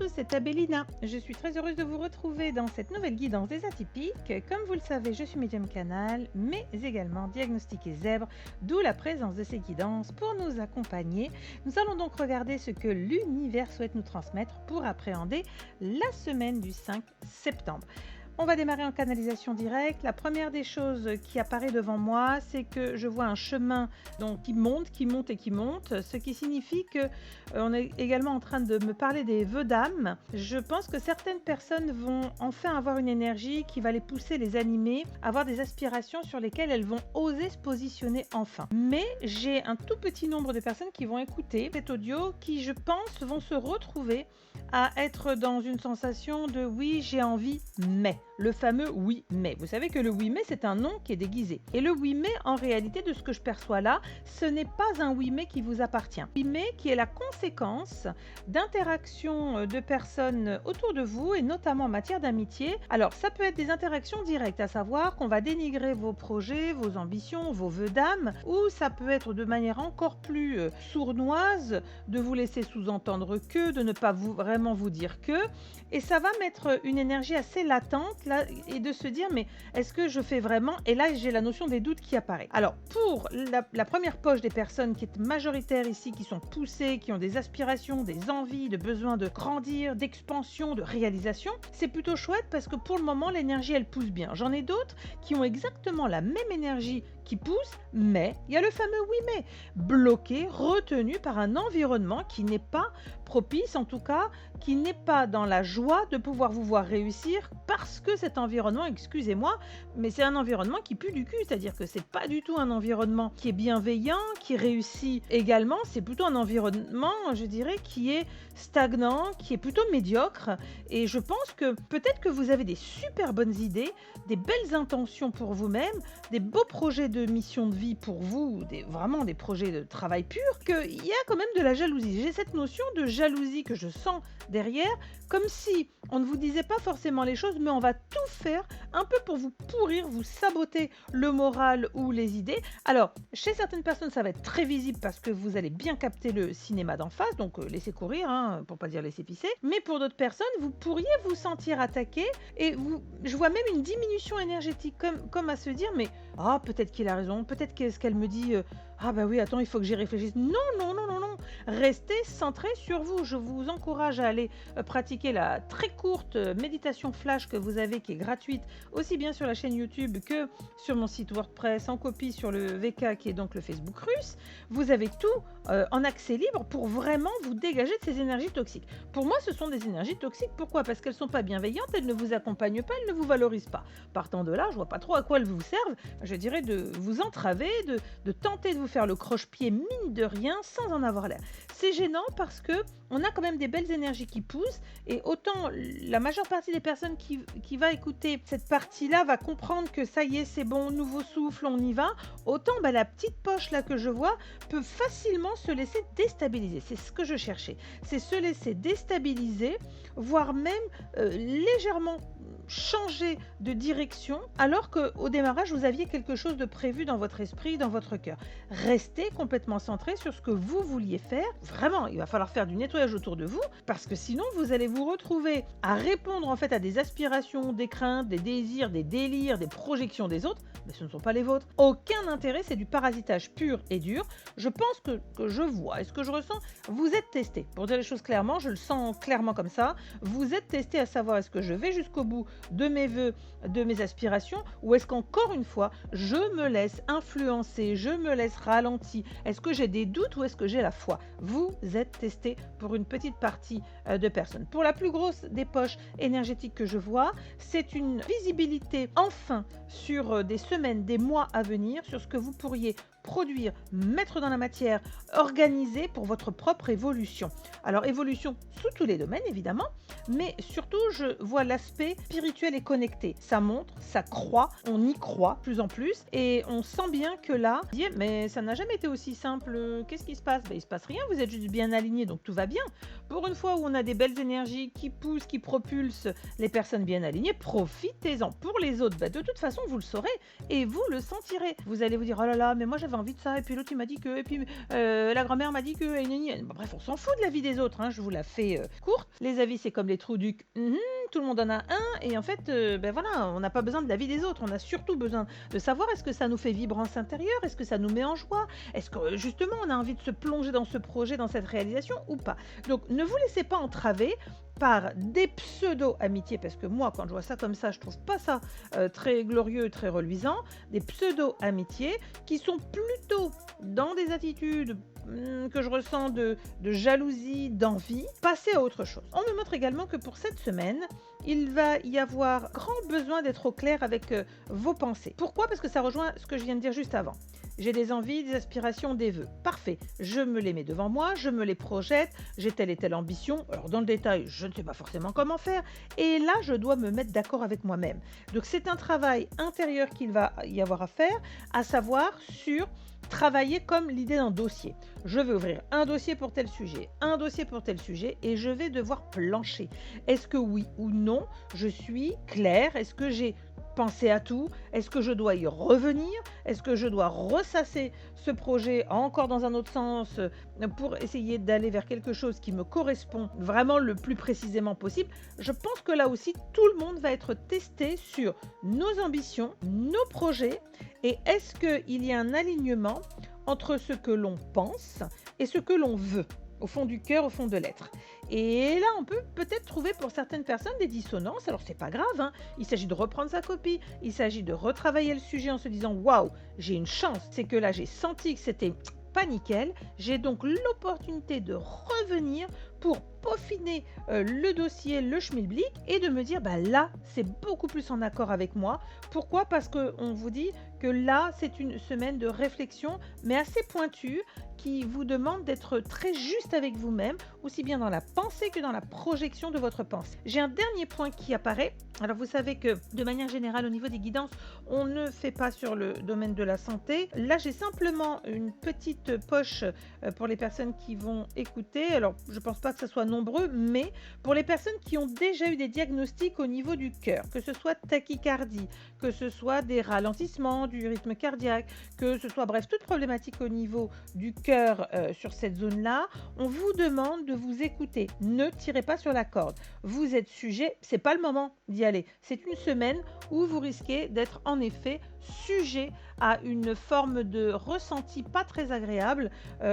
tous, c'est Abelina. Je suis très heureuse de vous retrouver dans cette nouvelle guidance des atypiques. Comme vous le savez, je suis médium canal, mais également diagnostiquée zèbre, d'où la présence de ces guidances pour nous accompagner. Nous allons donc regarder ce que l'univers souhaite nous transmettre pour appréhender la semaine du 5 septembre. On va démarrer en canalisation directe. La première des choses qui apparaît devant moi, c'est que je vois un chemin donc, qui monte, ce qui signifie que on est également en train de me parler des vœux d'âme. Je pense que certaines personnes vont enfin avoir une énergie qui va les pousser, les animer, avoir des aspirations sur lesquelles elles vont oser se positionner enfin. Mais j'ai un tout petit nombre de personnes qui vont écouter cet audio qui, je pense, vont se retrouver à être dans une sensation de oui, j'ai envie, mais. Le fameux oui, mais. Vous savez que le oui, mais, c'est un nom qui est déguisé. Et le oui, mais, en réalité, de ce que je perçois là, ce n'est pas un oui, mais qui vous appartient. Oui, mais qui est la conséquence d'interactions de personnes autour de vous, et notamment en matière d'amitié. Alors, ça peut être des interactions directes, à savoir qu'on va dénigrer vos projets, vos ambitions, vos vœux d'âme, ou ça peut être de manière encore plus sournoise, de vous laisser sous-entendre que, de ne pas vraiment vous dire que, et ça va mettre une énergie assez latente là, et de se dire mais est-ce que je fais vraiment, et là j'ai la notion des doutes qui apparaît. Alors pour la première poche des personnes qui est majoritaire ici, qui sont poussées, qui ont des aspirations, des envies, de besoin de grandir, d'expansion, de réalisation, c'est plutôt chouette parce que pour le moment l'énergie elle pousse bien. J'en ai d'autres qui ont exactement la même énergie qui pousse, mais il y a le fameux oui mais, bloqué, retenu par un environnement qui n'est pas propice, en tout cas qui n'est pas dans la joie de pouvoir vous voir réussir, parce que cet environnement, excusez-moi, mais c'est un environnement qui pue du cul, c'est-à-dire que c'est pas du tout un environnement qui est bienveillant, qui réussit également, c'est plutôt un environnement, je dirais, qui est stagnant, qui est plutôt médiocre, et je pense que peut-être que vous avez des super bonnes idées, des belles intentions pour vous-même, des beaux projets de mission de vie pour vous, vraiment des projets de travail pur, qu'il y a quand même de la jalousie. J'ai cette notion de jalousie que je sens derrière, comme si on ne vous disait pas forcément les choses, mais on va tout faire un peu pour vous pourrir, vous saboter le moral ou les idées. Alors, chez certaines personnes, ça va être très visible parce que vous allez bien capter le cinéma d'en face, donc laissez courir, pour pas dire laissez pisser. Mais pour d'autres personnes, vous pourriez vous sentir attaqué et je vois même une diminution énergétique, comme à se dire, mais peut-être qu'il a raison, peut-être qu'elle me dit, ah bah oui, attends, il faut que j'y réfléchisse. Non, non, non, non, non. Restez centré sur vous. Je vous encourage à aller pratiquer la très courte méditation flash que vous avez, qui est gratuite, aussi bien sur la chaîne YouTube que sur mon site WordPress, en copie sur le VK, qui est donc le Facebook russe. Vous avez tout en accès libre pour vraiment vous dégager de ces énergies toxiques. Pour moi, ce sont des énergies toxiques. Pourquoi ? Parce qu'elles ne sont pas bienveillantes, elles ne vous accompagnent pas, elles ne vous valorisent pas. Partant de là, je ne vois pas trop à quoi elles vous servent. Je dirais de vous entraver, de tenter de vous faire le croche-pied mine de rien sans en avoir l'air. C'est gênant parce que on a quand même des belles énergies qui poussent, et autant la majeure partie des personnes qui va écouter cette partie-là va comprendre que ça y est, c'est bon, nouveau souffle, on y va, autant la petite poche là que je vois peut facilement se laisser déstabiliser. C'est ce que je cherchais, c'est se laisser déstabiliser, voire même légèrement changer de direction, alors qu'au démarrage vous aviez quelque chose de prévu dans votre esprit, dans votre cœur. Restez complètement centré sur ce que vous vouliez faire. Vraiment, il va falloir faire du nettoyage autour de vous, parce que sinon vous allez vous retrouver à répondre en fait à des aspirations, des craintes, des désirs, des délires, des projections des autres, mais ce ne sont pas les vôtres. Aucun intérêt, c'est du parasitage pur et dur. Je pense que je vois et ce que je ressens, vous êtes testé. Pour dire les choses clairement, je le sens clairement comme ça. Vous êtes testé à savoir est-ce que je vais jusqu'au bout de mes vœux, de mes aspirations, ou est-ce qu'encore une fois, je me laisse influencer, je me laisse ralentir. Est-ce que j'ai des doutes ou est-ce que j'ai la foi ? Vous êtes testé pour une petite partie de personnes. Pour la plus grosse des poches énergétiques que je vois, c'est une visibilité enfin sur des semaines, des mois à venir, sur ce que vous pourriez produire, mettre dans la matière, organiser pour votre propre évolution. Alors évolution sous tous les domaines évidemment, mais surtout je vois l'aspect spirituel et connecté. Ça monte, ça croît, on y croit de plus en plus, et on sent bien que là, mais ça n'a jamais été aussi simple, qu'est-ce qui se passe ? Il se passe rien, vous êtes juste bien alignés, donc tout va bien. Pour une fois où on a des belles énergies qui poussent, qui propulsent les personnes bien alignées, profitez-en. Pour les autres, de toute façon vous le saurez et vous le sentirez. Vous allez vous dire, oh là là, mais moi j'avais envie de ça, et puis l'autre il m'a dit que, et puis la grand-mère m'a dit que, et gna gna. Bah, bref, on s'en fout de la vie des autres, hein, je vous la fais courte. Les avis, c'est comme les trous du tout le monde en a un, et en fait, ben voilà, on n'a pas besoin de l'avis des autres, on a surtout besoin de savoir est-ce que ça nous fait vibrance intérieure, est-ce que ça nous met en joie, est-ce que justement on a envie de se plonger dans ce projet, dans cette réalisation ou pas. Donc ne vous laissez pas entraver par des pseudo-amitiés, parce que moi, quand je vois ça comme ça, je trouve pas ça très glorieux, très reluisant, des pseudo-amitiés qui sont plutôt dans des attitudes que je ressens de jalousie, d'envie, passer à autre chose. On me montre également que pour cette semaine, il va y avoir grand besoin d'être au clair avec vos pensées. Pourquoi? Parce que ça rejoint ce que je viens de dire juste avant. J'ai des envies, des aspirations, des vœux. Parfait. Je me les mets devant moi, je me les projette, j'ai telle et telle ambition. Alors dans le détail, je ne sais pas forcément comment faire. Et là, je dois me mettre d'accord avec moi-même. Donc c'est un travail intérieur qu'il va y avoir à faire, à savoir sur travailler comme l'idée d'un dossier. Je vais ouvrir un dossier pour tel sujet, un dossier pour tel sujet, et je vais devoir plancher. Est-ce que oui ou non, je suis claire? Est-ce que j'ai pensé à tout? Est-ce que je dois y revenir? Est-ce que je dois ressasser ce projet encore dans un autre sens pour essayer d'aller vers quelque chose qui me correspond vraiment le plus précisément possible? Je pense que là aussi, tout le monde va être testé sur nos ambitions, nos projets, et est-ce qu'il y a un alignement entre ce que l'on pense et ce que l'on veut, au fond du cœur, au fond de l'être. Et là, on peut peut-être trouver pour certaines personnes des dissonances. Alors, c'est pas grave, hein. Il s'agit de reprendre sa copie, il s'agit de retravailler le sujet en se disant waouh, j'ai une chance. C'est que là, j'ai senti que c'était pas nickel. J'ai donc l'opportunité de revenir pour peaufiner le dossier, le schmilblick, et de me dire bah là, c'est beaucoup plus en accord avec moi. Pourquoi? Parce qu'on vous dit que là, c'est une semaine de réflexion, mais assez pointue, qui vous demande d'être très juste avec vous-même, aussi bien dans la pensée que dans la projection de votre pensée. J'ai un dernier point qui apparaît. Alors vous savez que de manière générale, au niveau des guidances, on ne fait pas sur le domaine de la santé. Là, j'ai simplement une petite poche pour les personnes qui vont écouter. Alors, je pense pas que ce soit nombreux, mais pour les personnes qui ont déjà eu des diagnostics au niveau du cœur, que ce soit tachycardie, que ce soit des ralentissements du rythme cardiaque, que ce soit, bref, toute problématique au niveau du cœur sur cette zone-là, on vous demande de vous écouter. Ne tirez pas sur la corde. Vous êtes sujet, c'est pas le moment d'y aller. C'est une semaine où vous risquez d'être en effet sujet à une forme de ressenti pas très agréable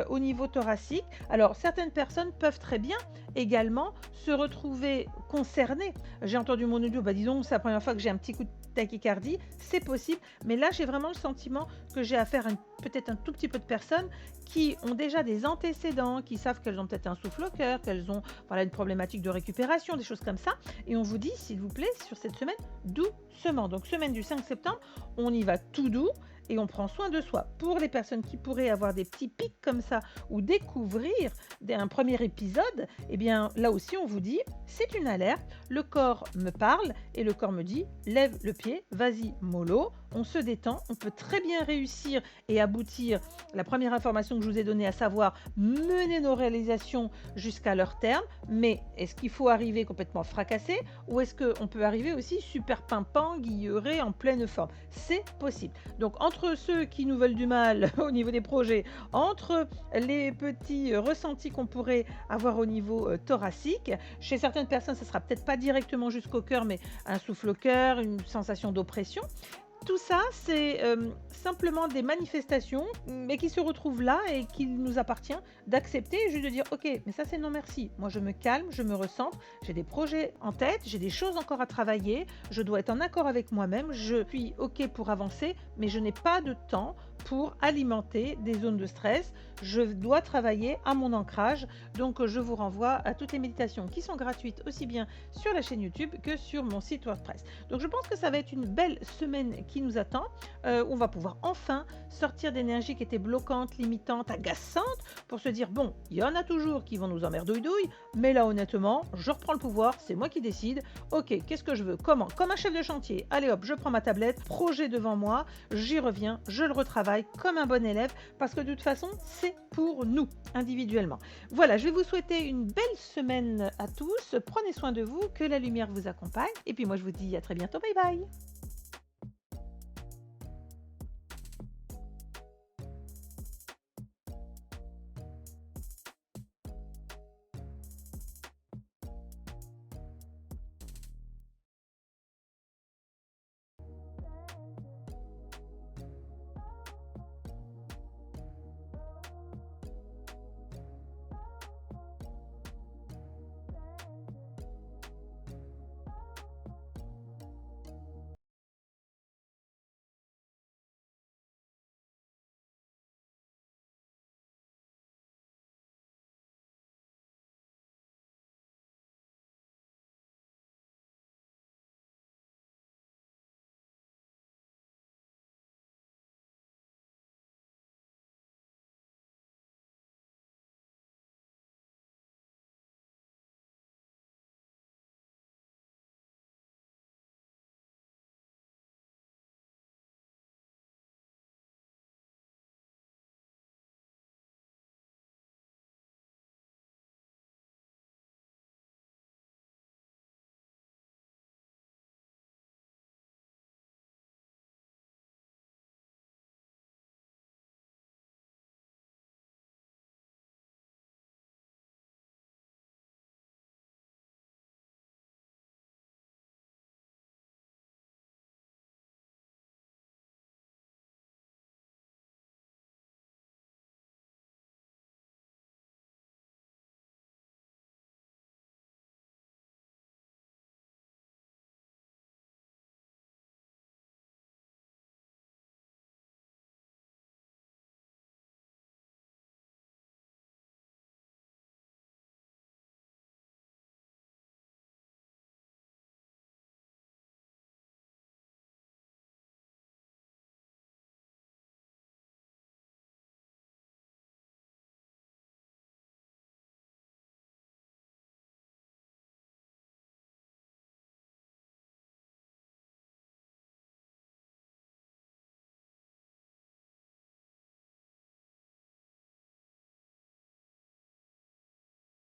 au niveau thoracique. Alors certaines personnes peuvent très bien également se retrouver concernées. J'ai entendu mon audio, bah disons, c'est la première fois que j'ai un petit coup de tachycardie, c'est possible, mais là j'ai vraiment le sentiment que j'ai affaire à peut-être un tout petit peu de personnes qui ont déjà des antécédents, qui savent qu'elles ont peut-être un souffle au cœur, qu'elles ont une problématique de récupération, des choses comme ça, et on vous dit, s'il vous plaît, sur cette semaine, doucement. Donc semaine du 5 septembre, on y va tout doux, et on prend soin de soi. Pour les personnes qui pourraient avoir des petits pics comme ça ou découvrir un premier épisode, eh bien là aussi on vous dit, c'est une alerte, le corps me parle et le corps me dit, lève le pied, vas-y mollo, on se détend, on peut très bien réussir et aboutir la première information que je vous ai donnée, à savoir mener nos réalisations jusqu'à leur terme, mais est-ce qu'il faut arriver complètement fracassé ou est-ce qu'on peut arriver aussi super pimpant, guilleré, en pleine forme? C'est possible. Donc entre ceux qui nous veulent du mal au niveau des projets, entre les petits ressentis qu'on pourrait avoir au niveau thoracique, chez certaines personnes, ça sera peut-être pas directement jusqu'au cœur, mais un souffle au cœur, une sensation d'oppression. Tout ça, c'est simplement des manifestations, mais qui se retrouvent là et qu'il nous appartient d'accepter et juste de dire ok, mais ça c'est non merci. Moi je me calme, je me recentre, j'ai des projets en tête, j'ai des choses encore à travailler, je dois être en accord avec moi-même, je suis ok pour avancer, mais je n'ai pas de temps pour alimenter des zones de stress. Je dois travailler à mon ancrage, donc je vous renvoie à toutes les méditations qui sont gratuites aussi bien sur la chaîne YouTube que sur mon site WordPress. Donc je pense que ça va être une belle semaine qui nous attend. On va pouvoir enfin sortir d'énergie qui était bloquante, limitante, agaçante, pour se dire bon, il y en a toujours qui vont nous emmerdouille, mais là honnêtement, je reprends le pouvoir, c'est moi qui décide. Ok, qu'est-ce que je veux? Comment? Comme un chef de chantier. Allez hop, je prends ma tablette, projet devant moi, j'y reviens, je le retravaille comme un bon élève, parce que de toute façon, c'est pour nous, individuellement. Voilà, je vais vous souhaiter une belle semaine à tous. Prenez soin de vous, que la lumière vous accompagne. Et puis moi, je vous dis à très bientôt. Bye bye!